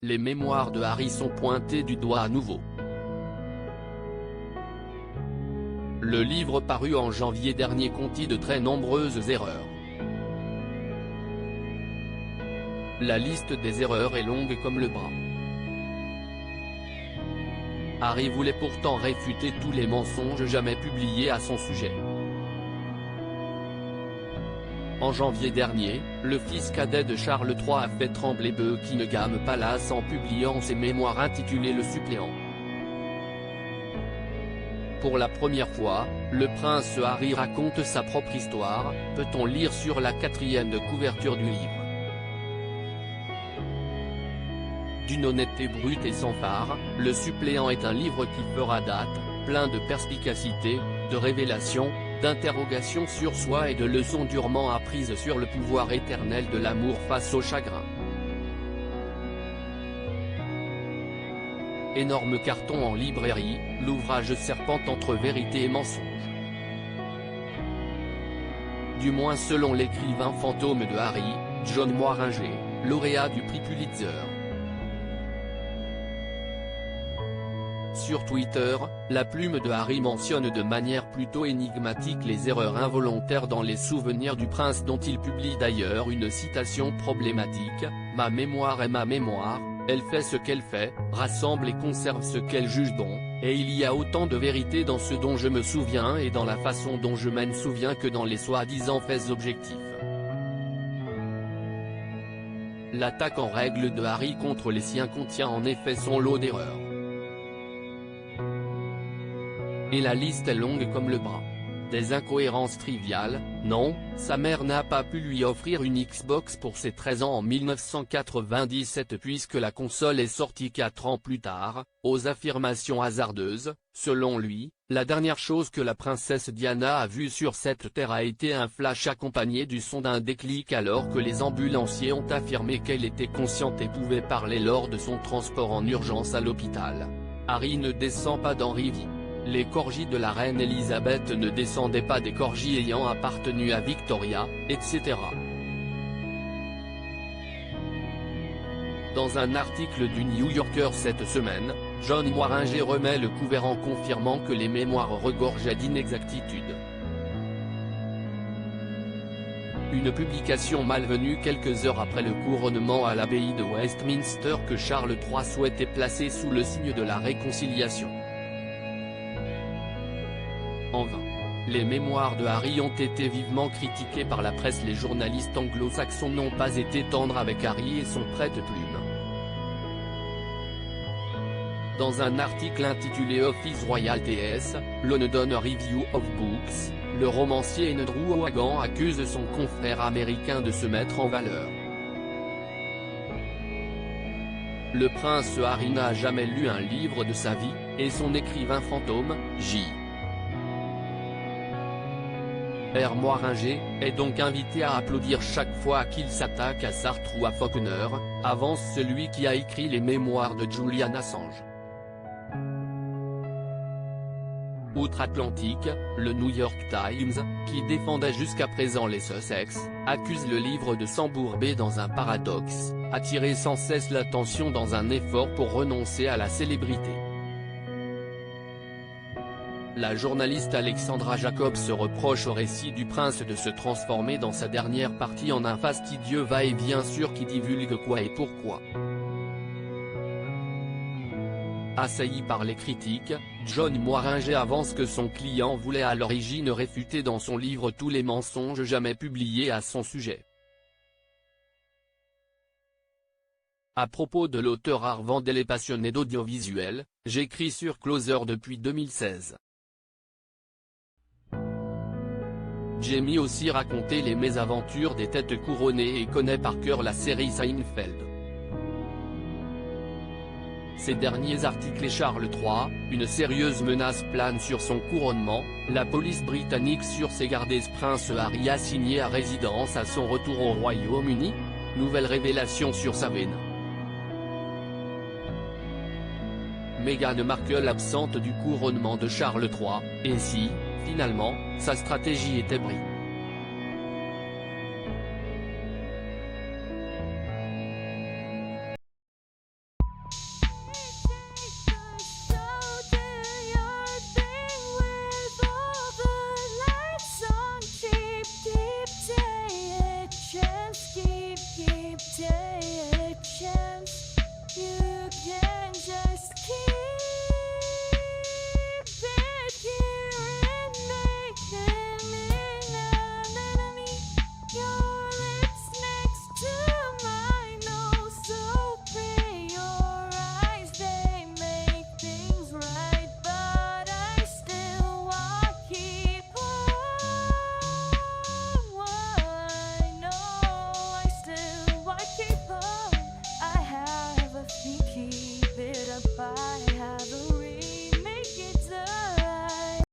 les mémoires de Harry sont pointées du doigt à nouveau. Le livre paru en janvier dernier contient de très nombreuses erreurs. La liste des erreurs est longue comme le bras. Harry voulait pourtant réfuter tous les mensonges jamais publiés à son sujet. En janvier dernier, le fils cadet de Charles III a fait trembler Buckingham Palace en publiant ses mémoires intitulées Le Suppléant. Pour la première fois, le prince Harry raconte sa propre histoire, peut-on lire sur la 4e de couverture du livre. D'une honnêteté brute et sans phare, Le Suppléant est un livre qui fera date, plein de perspicacité, de révélations, d'interrogations sur soi et de leçons durement apprises sur le pouvoir éternel de l'amour face au chagrin. Énorme carton en librairie, l'ouvrage serpente entre vérité et mensonge. Du moins selon l'écrivain fantôme de Harry, John Moiringer, lauréat du prix Pulitzer. Sur Twitter, la plume de Harry mentionne de manière plutôt énigmatique les erreurs involontaires dans les souvenirs du prince dont il publie d'ailleurs une citation problématique, « Ma mémoire est ma mémoire, elle fait ce qu'elle fait, rassemble et conserve ce qu'elle juge bon, et il y a autant de vérité dans ce dont je me souviens et dans la façon dont je m'en souviens que dans les soi-disant faits objectifs ». L'attaque en règle de Harry contre les siens contient en effet son lot d'erreurs. Et la liste est longue comme le bras. Des incohérences triviales, non, sa mère n'a pas pu lui offrir une Xbox pour ses 13 ans en 1997 puisque la console est sortie 4 ans plus tard, aux affirmations hasardeuses, selon lui, la dernière chose que la princesse Diana a vue sur cette terre a été un flash accompagné du son d'un déclic alors que les ambulanciers ont affirmé qu'elle était consciente et pouvait parler lors de son transport en urgence à l'hôpital. Harry ne descend pas d'Henrivi. Les corgis de la reine Elisabeth ne descendaient pas des corgis ayant appartenu à Victoria, etc. Dans un article du New Yorker cette semaine, John Moiringer remet le couvert en confirmant que les mémoires regorgeaient d'inexactitudes. Une publication malvenue quelques heures après le couronnement à l'abbaye de Westminster que Charles III souhaitait placer sous le signe de la réconciliation. En vain. Les mémoires de Harry ont été vivement critiquées par la presse. Les journalistes anglo-saxons n'ont pas été tendres avec Harry et son prête-plume. Dans un article intitulé Office Royal TS, London Review of Books, le romancier Andrew Hogan accuse son confrère américain de se mettre en valeur. Le prince Harry n'a jamais lu un livre de sa vie, et son écrivain fantôme, J.R. Moiringer, est donc invité à applaudir chaque fois qu'il s'attaque à Sartre ou à Faulkner, avance celui qui a écrit les mémoires de Julian Assange. Outre-Atlantique, le New York Times, qui défendait jusqu'à présent les Sussex, accuse le livre de s'embourber dans un paradoxe, attirer sans cesse l'attention dans un effort pour renoncer à la célébrité. La journaliste Alexandra Jacobs se reproche au récit du prince de se transformer dans sa dernière partie en un fastidieux va-et-vient sur qui divulgue quoi et pourquoi. Assailli par les critiques, John Moiringer avance que son client voulait à l'origine réfuter dans son livre tous les mensonges jamais publiés à son sujet. À propos de l'auteur Arvandel et passionné d'audiovisuel, j'écris sur Closer depuis 2016. Jamie aussi raconté les mésaventures des têtes couronnées et connaît par cœur la série Seinfeld. Ces derniers articles et Charles III, une sérieuse menace plane sur son couronnement, la police britannique sur ses gardes Prince Harry assigné à résidence à son retour au Royaume-Uni, nouvelle révélation sur sa veine. Meghan Markle absente du couronnement de Charles III, et si, finalement, sa stratégie était brie.